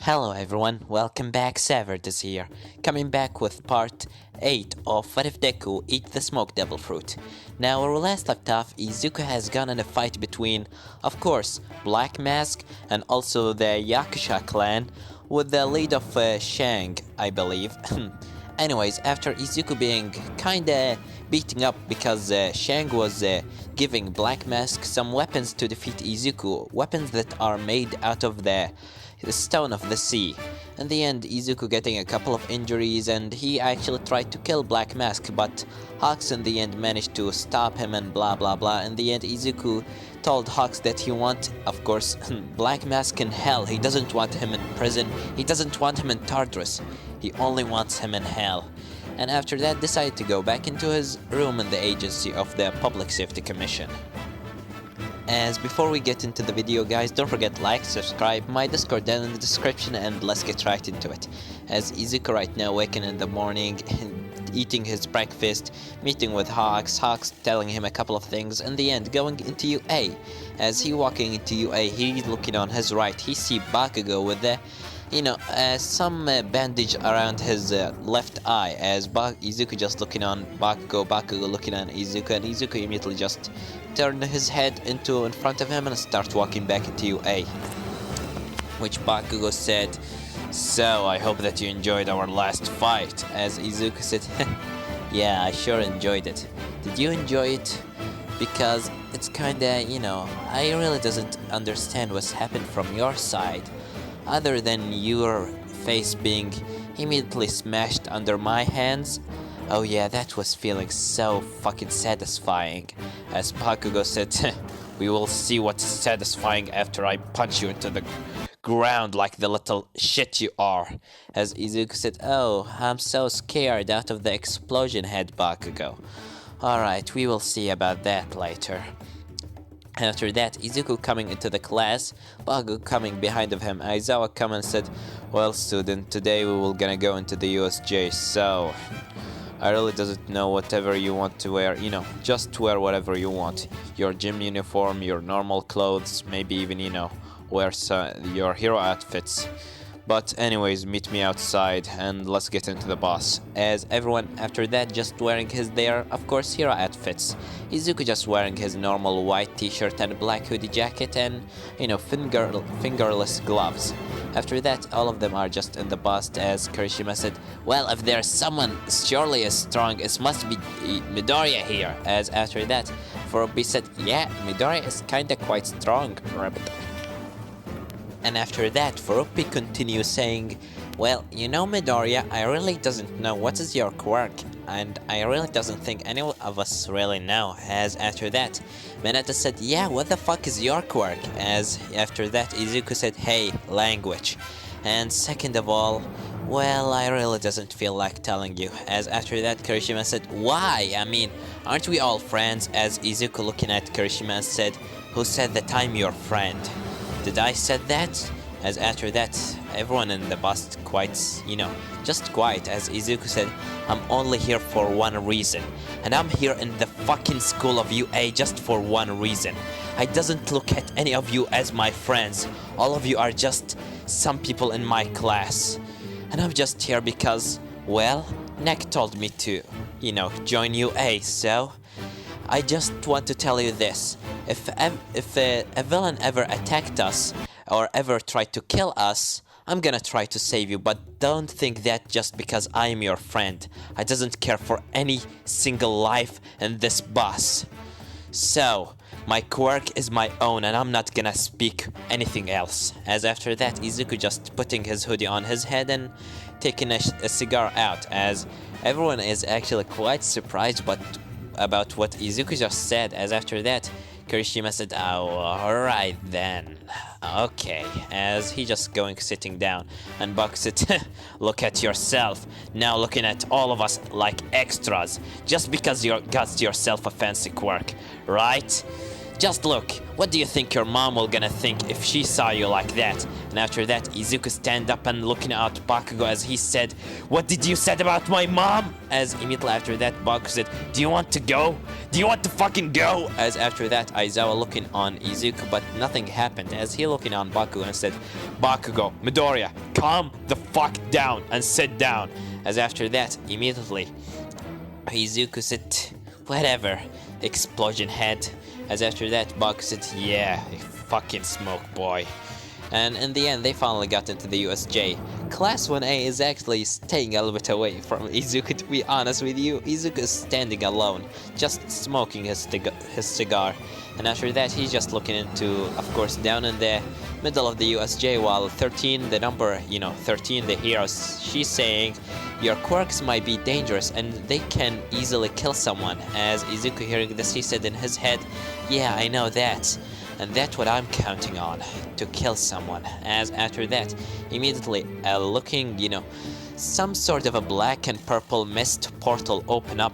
Hello everyone, welcome back, Savard is here, coming back with part 8 of What If Deku Eat the Smoked Devil Fruit. Now, where we last left off, Izuku has gone in a fight between, of course, Black Mask and also the Yakusha clan, with the lead of Shang, I believe. Anyways, after Izuku being kinda beaten up because Shang was giving Black Mask some weapons to defeat Izuku, weapons that are made out of the stone of the sea. In the end, Izuku getting a couple of injuries, and he actually tried to kill Black Mask, but Hawks in the end managed to stop him and blah blah blah. In the end, Izuku told Hawks that he want, of course, Black Mask in hell. He doesn't want him in prison, he doesn't want him in Tartarus, he only wants him in hell. And after that decided to go back into his room in the agency of the Public Safety Commission. As before we get into the video, guys, don't forget like, subscribe, my Discord down in the description, and let's get right into it. As Izuku right now waking in the morning, eating his breakfast, meeting with Hawks telling him a couple of things, in the end going into UA. As he walking into UA, he's looking on his right, he see Bakugo with the some bandage around his left eye, as Izuku just looking on Bakugo looking on Izuku, and Izuku immediately just turned his head in front of him and start walking back into UA. Which Bakugo said, "So, I hope that you enjoyed our last fight," as Izuku said, "Yeah, I sure enjoyed it. Did you enjoy it? Because it's kinda, I really doesn't understand what's happened from your side. Other than your face being immediately smashed under my hands. Oh yeah, that was feeling so fucking satisfying." As Bakugo said, "We will see what's satisfying after I punch you into the ground like the little shit you are." As Izuku said, "Oh, I'm so scared out of the explosion head, Bakugo. Alright, we will see about that later." After that, Izuku coming into the class, Bakugo coming behind of him, Aizawa come and said, "Well, student, today we will gonna go into the USJ, so I really doesn't know whatever you want to wear, just wear whatever you want. Your gym uniform, your normal clothes, maybe even, wear your hero outfits. But anyways, meet me outside and let's get into the boss." As everyone after that just wearing their, of course, hero outfits. Izuku just wearing his normal white t-shirt and black hoodie jacket and, fingerless gloves. After that, all of them are just in the bus, as Kirishima said, "Well, if there's someone surely as strong, it must be Midoriya here." As after that, Furubi said, "Yeah, Midoriya is kinda quite strong, Rabbit." And after that, Furubi continues saying, "Well, Midoriya, I really doesn't know what is your quirk, and I really doesn't think any of us really know." As after that, Mineta said, "Yeah, what the fuck is your quirk?" As after that, Izuku said, "Hey, language." And second of all, "Well, I really doesn't feel like telling you." As after that, Kirishima said, "Why? I mean, aren't we all friends?" As Izuku looking at Kirishima said, "Who said that I'm your friend? Did I said that?" As after that, everyone in the bus just quiet, as Izuku said, "I'm only here for one reason, and I'm here in the fucking school of UA just for one reason. I doesn't look at any of you as my friends. All of you are just some people in my class. And I'm just here because, well, Nek told me to, join UA, so I just want to tell you this. If a villain ever attacked us, or ever tried to kill us, I'm gonna try to save you, but don't think that just because I am your friend. I doesn't care for any single life in this bus. So, my quirk is my own, and I'm not gonna speak anything else." As after that, Izuku just putting his hoodie on his head and taking a cigar out, as everyone is actually quite surprised about what Izuku just said. As after that, Kirishima said, "Oh, alright then. Okay." As he just sitting down, and Buck said, "Look at yourself, now looking at all of us like extras, just because you got yourself a fancy quirk, right? Just look, what do you think your mom will gonna think if she saw you like that?" And after that, Izuku stand up and looking at Bakugo as he said, "What did you said about my mom?" As immediately after that, Bakugo said, "Do you want to go? Do you want to fucking go?" As after that, Aizawa looking on Izuku, but nothing happened, as he looking on Bakugo and said, "Bakugo, Midoriya, calm the fuck down and sit down. As after that, immediately, Izuku said, whatever, explosion head. As after that, Baku said, yeah, fucking smoke boy. And in the end, they finally got into the USJ. Class 1A is actually staying a little bit away from Izuku, to be honest with you. Izuku is standing alone, just smoking his cigar. And after that, he's just looking into, of course, down in the middle of the USJ, while 13, the number, 13, the hero, she's saying, your quirks might be dangerous and they can easily kill someone. As Izuku hearing this, he said in his head, yeah, I know that. And that's what I'm counting on, to kill someone. As after that, immediately looking, some sort of a black and purple mist portal open up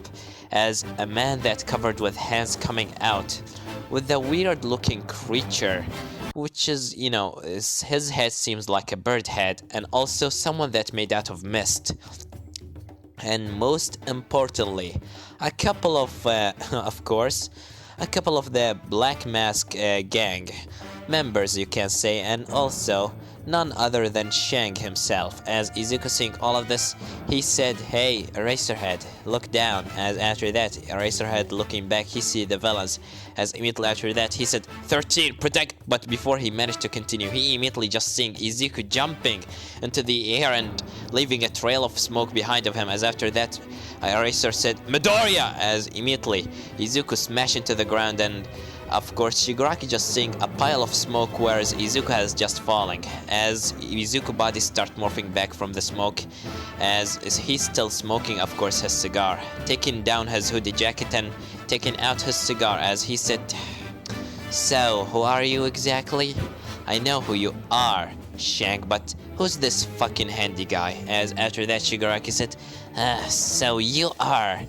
as a man that covered with hands coming out with a weird looking creature, which is, his head seems like a bird head, and also someone that made out of mist. And most importantly, a couple of, of course, a couple of the Black Mask gang members, you can say, and also none other than Shang himself. As Izuku seeing all of this, he said, hey, Eraserhead, look down. As after that, Eraserhead looking back, he see the villains. As immediately after that, he said, 13, protect! But before he managed to continue, he immediately just seeing Izuku jumping into the air and leaving a trail of smoke behind of him. As after that, Eraser said, Midoriya! As immediately, Izuku smashed into the ground, and of course, Shigaraki just seeing a pile of smoke, whereas Izuku is just falling. As Izuku body start morphing back from the smoke, as he's still smoking, of course, his cigar, taking down his hoodie jacket and taking out his cigar, as he said, so, who are you exactly? I know who you are, Shang, but who's this fucking handy guy? As after that, Shigaraki said, so you are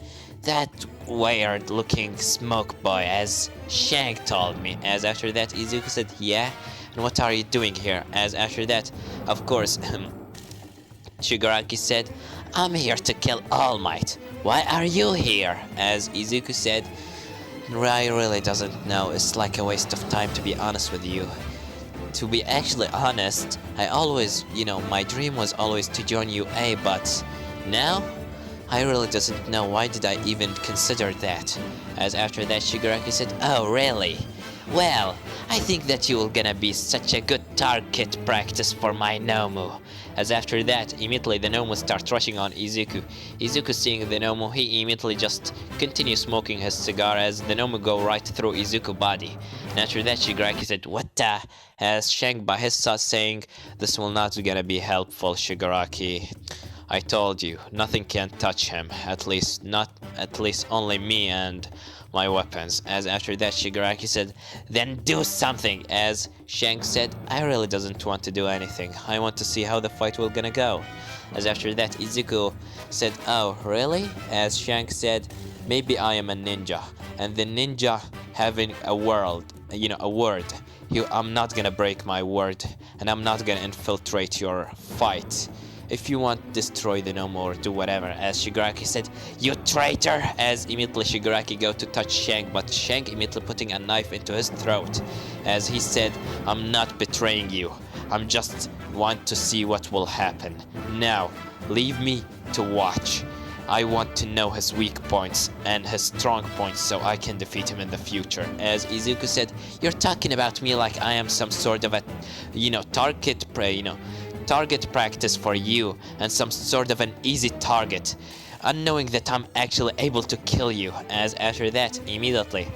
that weird looking smoke boy, as Shang told me. As after that, Izuku said, yeah, and what are you doing here? As after that, of course, Shigaraki said, I'm here to kill All Might. Why are you here? As Izuku said, I really doesn't know, it's like a waste of time, to be honest with you. To be actually honest, I always, my dream was always to join UA, but now I really doesn't know why did I even consider that. As after that, Shigaraki said, oh really? Well, I think that you will gonna be such a good target practice for my Nomu. As after that, immediately the Nomu starts rushing on Izuku. Izuku seeing the Nomu, he immediately just continues smoking his cigar as the Nomu go right through Izuku's body. And after that, Shigaraki said, what the? As Shang by his side saying, this will not gonna be helpful, Shigaraki. I told you, nothing can touch him, at least only me and my weapons. As after that, Shigaraki said, then do something. As Shang said, I really doesn't want to do anything. I want to see how the fight will gonna go. As after that, Izuku said, oh really? As Shang said, maybe I am a ninja, and the ninja having a word. I'm not gonna break my word, and I'm not gonna infiltrate your fight. If you want, destroy the Nomu or do whatever. As Shigaraki said, you traitor! As immediately Shigaraki go to touch Shang, but Shang immediately putting a knife into his throat. As he said, I'm not betraying you. I'm just want to see what will happen. Now, leave me to watch. I want to know his weak points and his strong points so I can defeat him in the future. As Izuku said, you're talking about me like I am some sort of a, target practice for you and some sort of an easy target, unknowing that I'm actually able to kill you. As after that, immediately,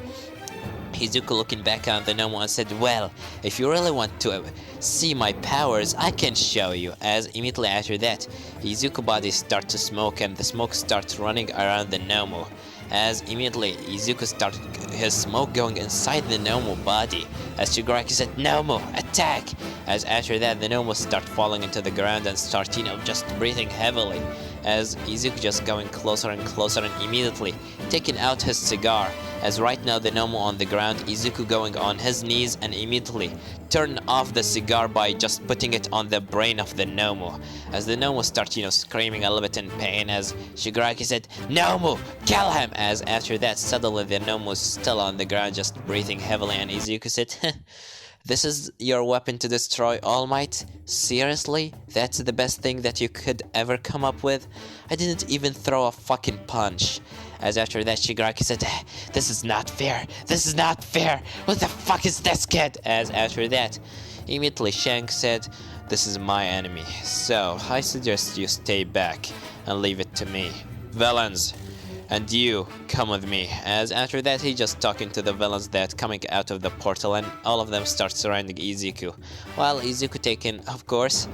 Izuku looking back on the Nomu and said, well, if you really want to see my powers, I can show you. As immediately after that, Izuku body start to smoke and the smoke starts running around the Nomu. As immediately Izuku started his smoke going inside the Nomu body. As Shigaraki said, Nomu, attack! As after that, the Nomu start falling into the ground and start, just breathing heavily. As Izuku just going closer and closer and immediately taking out his cigar. As right now the Nomu on the ground, Izuku going on his knees and immediately turn off the cigar by just putting it on the brain of the Nomu. As the Nomu start, screaming a little bit in pain, as Shigaraki said, Nomu, kill him! As after that, suddenly the Nomu is still on the ground, just breathing heavily, and Izuku said, This is your weapon to destroy All Might? Seriously? That's the best thing that you could ever come up with? I didn't even throw a fucking punch. As after that, Shigaraki said, "This is not fair. This is not fair. What the fuck is this kid?" As after that, immediately Shank said, "This is my enemy, so I suggest you stay back and leave it to me. Villains, and you come with me." As after that, he just talking to the villains that coming out of the portal, and all of them start surrounding Izuku, while Izuku taking, of course,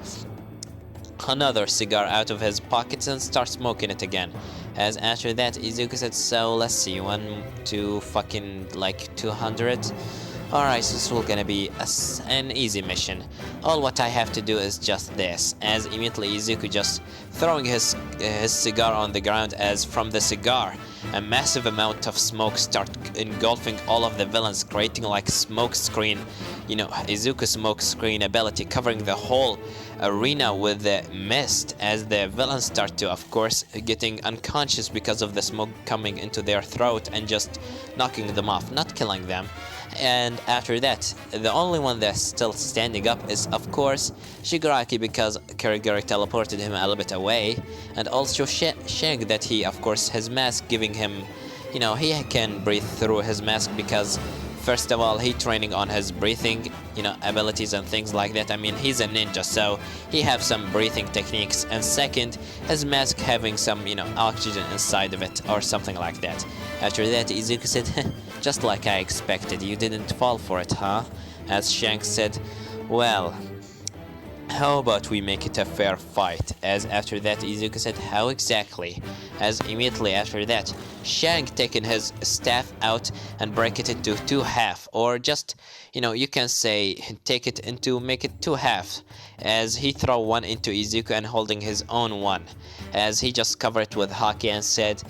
another cigar out of his pockets and starts smoking it again. As after that, Izuku said, "So let's see, 1 to fucking like 200. Alright, so this will gonna be an easy mission. All what I have to do is just this." As immediately Izuku just throwing his cigar on the ground, as from the cigar a massive amount of smoke start engulfing all of the villains, creating like smoke screen, Izuku smoke screen ability, covering the whole arena with the mist, as the villains start to, of course, getting unconscious because of the smoke coming into their throat and just knocking them off, not killing them. And after that, the only one that's still standing up is, of course, Shigaraki, because Kurigiri teleported him a little bit away, and also Shang, that he, of course, his mask giving him, he can breathe through his mask because, first of all, he training on his breathing, abilities and things like that. I mean, he's a ninja, so he have some breathing techniques. And second, his mask having some, oxygen inside of it or something like that. After that, Izuku said, "Just like I expected, you didn't fall for it, huh?" As Shanks said, "Well, how about we make it a fair fight?" As after that, Izuku said, "How exactly?" As immediately after that, Shank taking his staff out and break it into 2 halves, or just, you can say make it 2 halves, as he throw one into Izuku and holding his own one, as he just covered it with haki and said,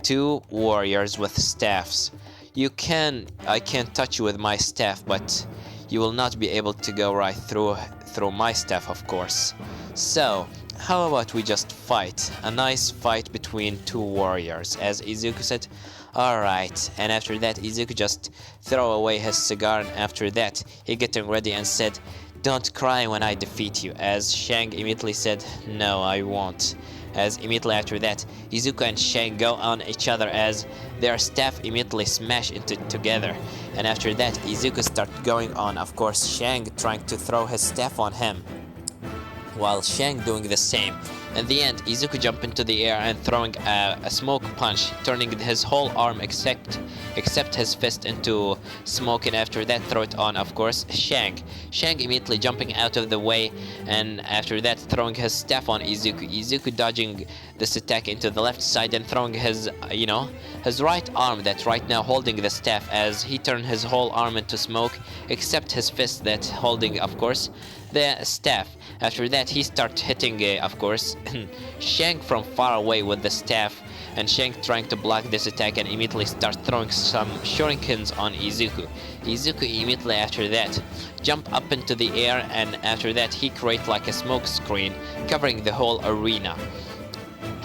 "2 warriors with staffs. I can touch you with my staff, but you will not be able to go right through my staff, of course. So, how about we just fight? A nice fight between 2 warriors." As Izuku said, "Alright." And after that, Izuku just throw away his cigar, and after that, he getting ready and said, "Don't cry when I defeat you." As Shang immediately said, "No, I won't." As immediately after that, Izuku and Shang go on each other, as their staff immediately smash into together. And after that, Izuku start going on, of course, Shang trying to throw his staff on him, while Shang doing the same. In the end, Izuku jump into the air and throwing a smoke punch, turning his whole arm except his fist into smoke, and after that throw it on, of course, Shang immediately jumping out of the way, and after that throwing his staff on Izuku dodging this attack into the left side and throwing his his right arm that right now holding the staff, as he turned his whole arm into smoke except his fist that holding, of course, the staff. After that, he starts hitting, of course, Shang from far away with the staff, and Shang trying to block this attack and immediately start throwing some shurikens on Izuku. Izuku immediately after that jump up into the air, and after that he create like a smoke screen covering the whole arena.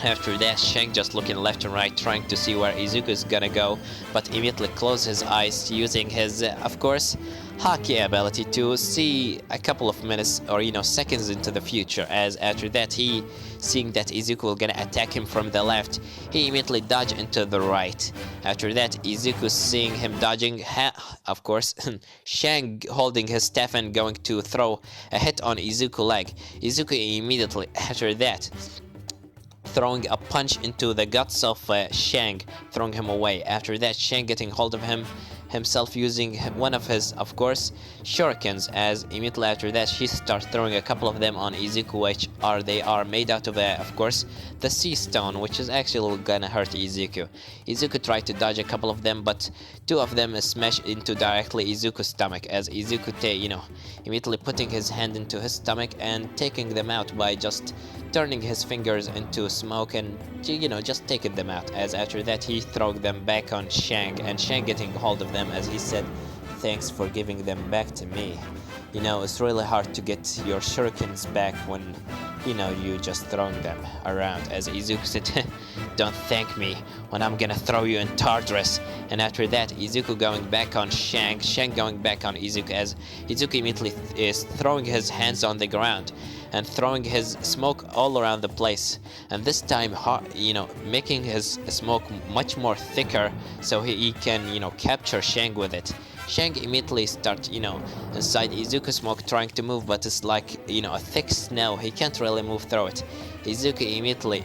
After that, Shang just looking left and right, trying to see where Izuku is gonna go, but immediately close his eyes using his, of course, haki ability to see a couple of minutes or seconds into the future. As after that, he seeing that Izuku will gonna attack him from the left, he immediately dodge into the right. After that, Izuku seeing him dodging, of course, Shang holding his staff and going to throw a hit on Izuku's leg. Izuku immediately after that throwing a punch into the guts of Shang, throwing him away. After that, Shang getting hold of himself using one of his, of course, shurikens, as immediately after that she starts throwing a couple of them on Izuku, which they are made out of, of course, the sea stone, which is actually gonna hurt Izuku. Izuku tried to dodge a couple of them, but 2 of them smash into directly Izuku's stomach, as Izuku, immediately putting his hand into his stomach and taking them out by just turning his fingers into smoke and, just taking them out. As after that, he threw them back on Shang, and Shang getting hold of them, as he said, "Thanks for giving them back to me. It's really hard to get your shurikens back when you just throwing them around. As Izuku said, don't thank me when I'm gonna throw you in Tardress. And after that, Izuku going back on Shang going back on Izuku, as Izuku immediately is throwing his hands on the ground and throwing his smoke all around the place, and this time making his smoke much more thicker so he can capture Shang with it. Shang immediately starts inside Izuku smoke trying to move, but it's like a thick snow, he can't really move through it. Izuku immediately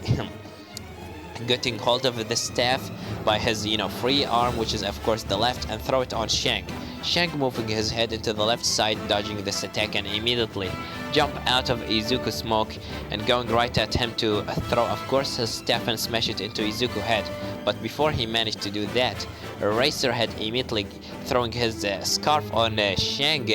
getting hold of the staff by his free arm, which is of course the left, and throw it on Shang. Shang moving his head into the left side, dodging this attack, and immediately jump out of Izuku smoke and going right at him to throw of course his staff and smash it into Izuku head. But before he managed to do that, Eraserhead immediately throwing his scarf on Shang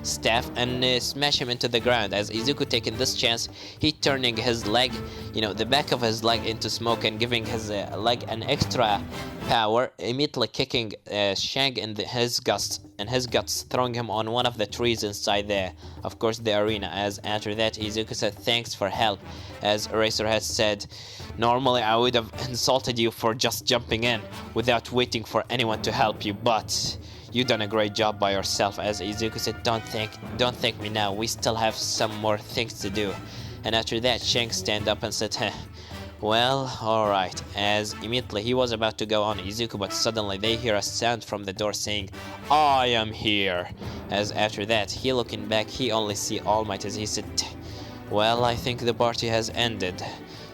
staff and smash him into the ground. As Izuku taking this chance, he turning his leg, the back of his leg into smoke and giving his leg an extra power, immediately kicking Shang in his guts, throwing him on one of the trees inside the arena. As after that, Izuku said thanks for help, as Eraserhead said, normally I would have insulted you for just jumping in without waiting for anyone to help you, but you done a great job by yourself. As Izuku said, don't thank me now, we still have some more things to do. And after that, Shang stand up and said, well, alright, as immediately he was about to go on Izuku, but suddenly they hear a sound from the door saying, I am here. As after that, he looking back, he only see All Might, as he said, well, I think the party has ended.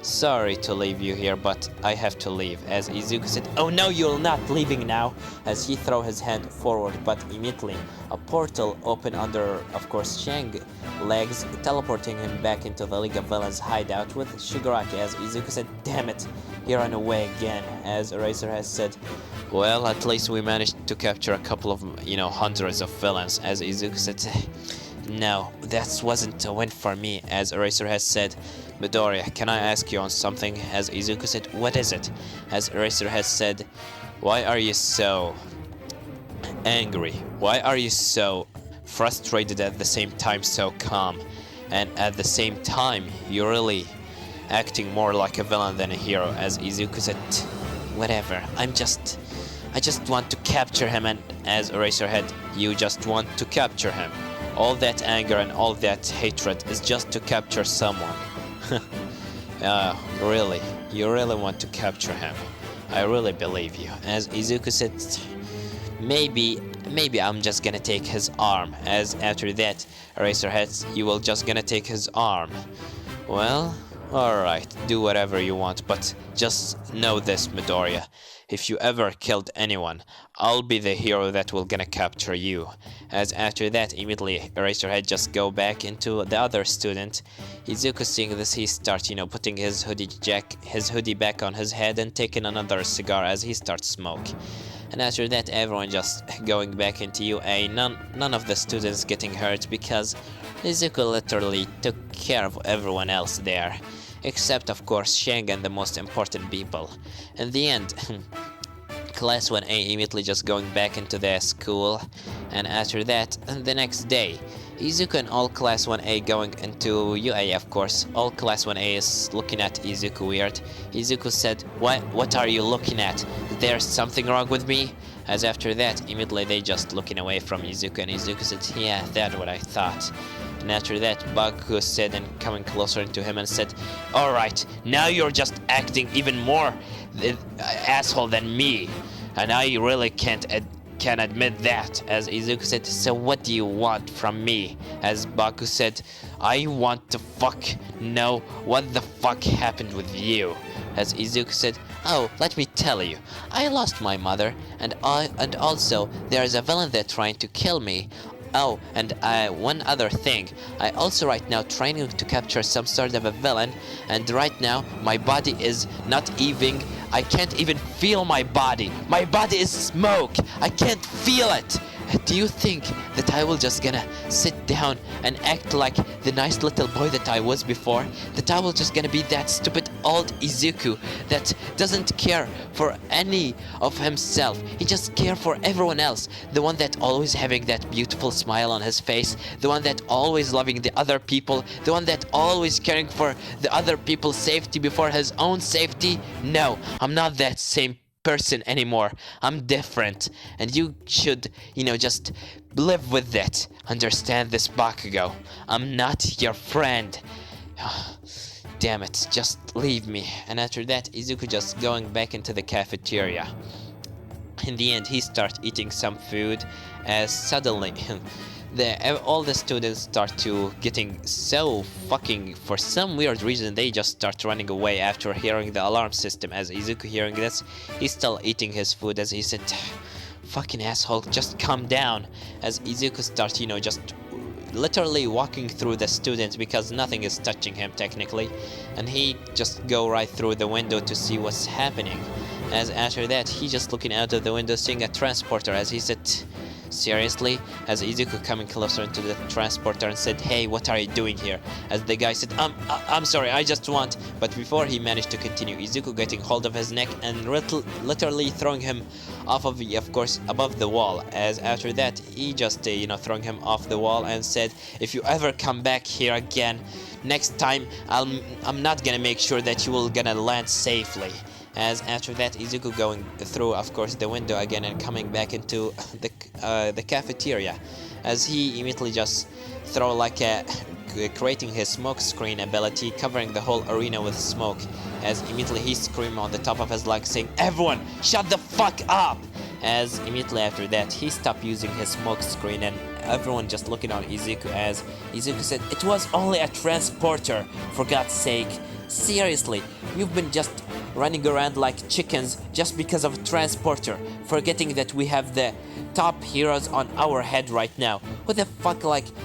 Sorry to leave you here, but I have to leave. As Izuku said, oh no, you're not leaving now, as he throw his hand forward, but immediately a portal opened under, of course, Shang legs, teleporting him back into the League of Villains hideout with Shigaraki. As Izuku said, damn it, he ran away again. As Eraser has said, well, at least we managed to capture a couple of, hundreds of villains. As Izuku said, no, that wasn't a win for me. As Eraser has said, Midoriya, can I ask you on something? As Izuku said, what is it? As Eraser has said, why are you so angry? Why are you so frustrated at the same time so calm? And at the same time, you're really acting more like a villain than a hero. As Izuku said, whatever, I just want to capture him. And as Eraserhead, you just want to capture him. All that anger and all that hatred is just to capture someone. Really? You really want to capture him? I really believe you. As Izuku said, maybe I'm just gonna take his arm. As after that, Eraserhead, you will just gonna take his arm. Well, alright, do whatever you want, but just know this, Midoriya. If you ever killed anyone, I'll be the hero that will gonna capture you. As after that, immediately Eraserhead just go back into the other student. Izuku seeing this, he starts, putting his hoodie back on his head and taking another cigar as he starts smoke. And after that, everyone just going back into UA. None of the students getting hurt because Izuku literally took care of everyone else there. Except, of course, Shang and the most important people. In the end, Class 1A immediately just going back into their school. And after that, the next day, Izuku and all Class 1A going into UA, of course. All Class 1A is looking at Izuku weird. Izuku said, what are you looking at? There's something wrong with me? As after that, immediately they just looking away from Izuku, and Izuku said, yeah, that's what I thought. And after that, Baku said, and coming closer to him and said, alright, now you're just acting even more asshole than me. And I really can admit that. As Izuku said, so what do you want from me? As Baku said, I want to know what the fuck happened with you. As Izuku said, oh, let me tell you, I lost my mother, and also there's a villain there trying to kill me. Oh, and one other thing, I also right now trying to capture some sort of a villain, and right now my body is not even, I can't even feel my body. My body is smoke. I can't feel it. Do you think that I will just gonna sit down and act like the nice little boy that I was before? That I will just gonna be that stupid old Izuku that doesn't care for any of himself. He just cares for everyone else. The one that always having that beautiful smile on his face, the one that always loving the other people, the one that always caring for the other people's safety before his own safety. No, I'm not that same person anymore. I'm different, and you should, just live with that. Understand this, Bakugo. I'm not your friend. Damn it, just leave me. And after that, Izuku just going back into the cafeteria. In the end, he starts eating some food, as suddenly all the students start to getting so fucking, for some weird reason, they just start running away after hearing the alarm system. As Izuku hearing this, he's still eating his food, as he said, fucking asshole, just calm down. As Izuku starts, just literally walking through the students, because nothing is touching him technically, and he just go right through the window to see what's happening. As after that, he just looking out of the window, seeing a transporter, as he said, seriously? As Izuku coming closer into the transporter and said, hey, what are you doing here? As the guy said, I'm sorry, I just want. But before he managed to continue, Izuku getting hold of his neck and literally throwing him off of course, above the wall. As after that, he just, throwing him off the wall and said, if you ever come back here again, next time, I'm not gonna make sure that you will gonna land safely. As after that, Izuku going through, of course, the window again and coming back into the cafeteria, as he immediately just throw like creating his smoke screen ability, covering the whole arena with smoke. As immediately he screamed on the top of his lungs, saying, "Everyone, shut the fuck up!" As immediately after that, he stopped using his smoke screen, and everyone just looking on Izuku, as Izuku said, "It was only a transporter, for God's sake. Seriously, you've been just running around like chickens just because of a transporter, forgetting that we have the top heroes on our head right now. Who the fuck,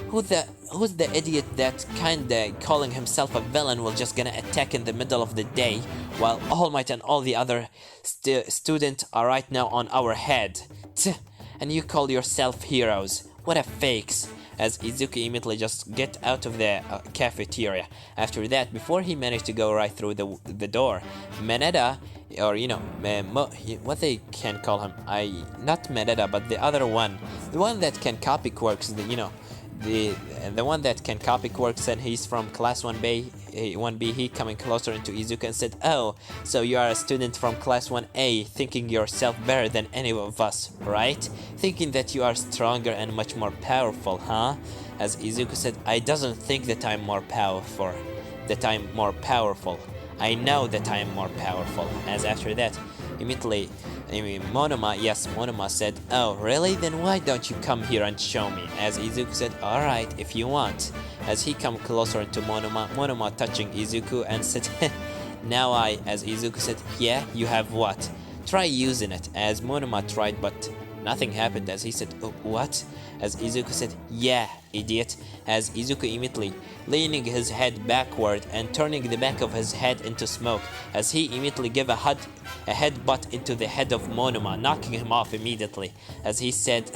who's the idiot that kinda calling himself a villain will just gonna attack in the middle of the day, while All Might and all the other students are right now on our head? Tch, and you call yourself heroes. What a fakes." As Izuku immediately just get out of the cafeteria. After that, before he managed to go right through the door, Meneda, or what they can call him, not Meneda, but the other one, the one that can copy quirks, the one that can copy quirks, and he's from class 1B, he coming closer into Izuku and said, "Oh, so you are a student from class 1A, thinking yourself better than any of us, right? Thinking that you are stronger and much more powerful, huh?" As Izuku said, "I doesn't think that I'm more powerful. I know that I am more powerful." As after that, immediately, Monoma said, "Oh, really? Then why don't you come here and show me?" As Izuku said, "Alright, if you want." As he come closer to Monoma touching Izuku and said, "Now as Izuku said, "Yeah, you have what? Try using it." As Monoma tried, but nothing happened. As he said, "Oh, what?" As Izuku said, "Yeah, idiot." As Izuku immediately leaning his head backward and turning the back of his head into smoke, as he immediately gave a headbutt into the head of Monoma, knocking him off immediately. As he said,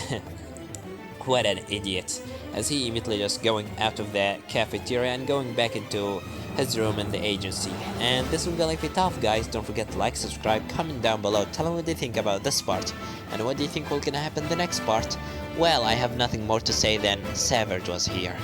"What an idiot." As he immediately just going out of the cafeteria and going back into his room in the agency. And this will be like it off, guys. Don't forget to like, subscribe, comment down below, tell me what you think about this part, and what do you think will gonna happen the next part. Well, I have nothing more to say than Savage was here.